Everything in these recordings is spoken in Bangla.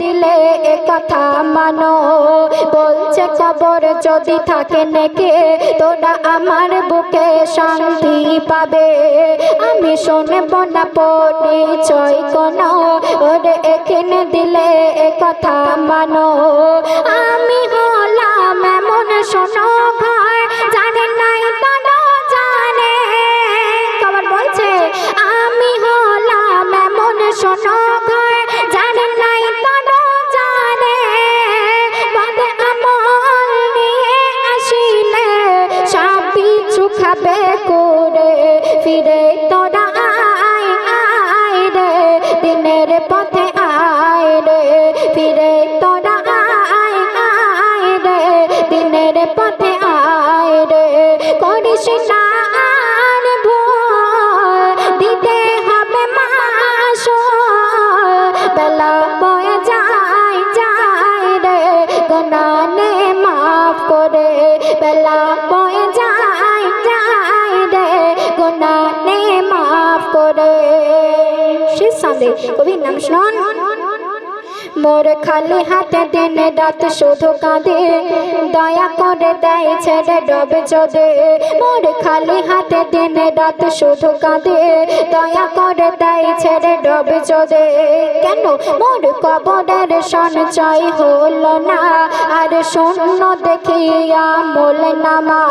দিলে এ কথা মানো, বলছে কবর যদি থাকে নেকে তোরা আমার বুকে শান্তি পাবে। আমি শুনব না পরিচয় কোনো, ওরে এখানে দিলে এ কথা মানো। আমি হলাম এমন শোনো ঘর, জানে নাই তারা জানে। কবর বলছে আমি হলাম এমন শোনো ঘর, জানে নাই তারা জানে। বাদে আমল নিয়ে আসিলে সব পিছু খাবে করে, ফিরে তোরা আয় আয় রে, দিনের পথে আয় রে, ফিরে তোরা আয় আয় রে, দিনের পথে আয় রে। করিস না আর ভুল, দিতে হবে মাসুল, বেলা বয়ে যায় যায় রে, গুনাহ নে মাফ করে। বেলা বয়ে যায় যায় রে, গুনাহ নে মাফ করে। শেষ সাদে কবির নাম শুনুন। মোর খালি হাতে দিন রাত শুধু কাঁদে, দয়া করে দেয় ছেড়ে ডবে চোদে। মোর খালি হাতে দিন রাত শুধু কাঁদে, দয়া করে দেয় ছেড়ে ডবে চোদে। কেন মোর কবরের সঞ্চয় হলো না, আর শূন্য দেখিয়া মোল নামা।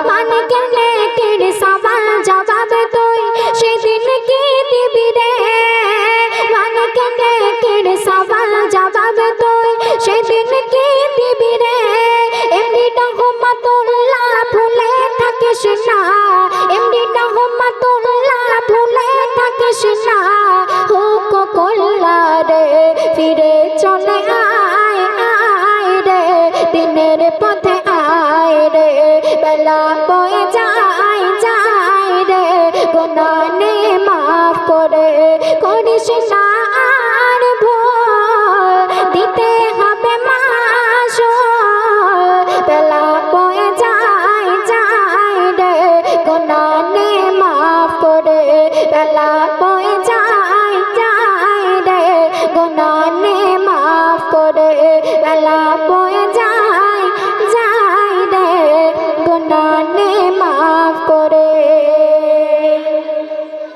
মানে কেনে কির সওয়াল জবাব তুই সেদিন কি দিবি রে, মানে কেনে কির সওয়াল জবাব তুই সেদিন কি দিবি রে। এমনি রহমাতুল্লাহ ভুলে থাকিস না, এমনি রহমাতুল্লাহ ভুলে থাকিস না। হুক করলা রে, ফিরে চলে আয় আয় রে, দিনের পথে আয় রে, বেলা বয়ে যায় যায় রে, গুনাহ নে মাফ করে। করিস না আর ভুল, দিতে হবে মাসুল, বেলা বয়ে যায় যায় রে, গুনাহ নে মাফ করে। বেলা বয়ে যায় যায় রে, গুনাহ নে মাফ করে। বেলা বয়ে যায় যায় রে, গুনাহ নে মাফ করে।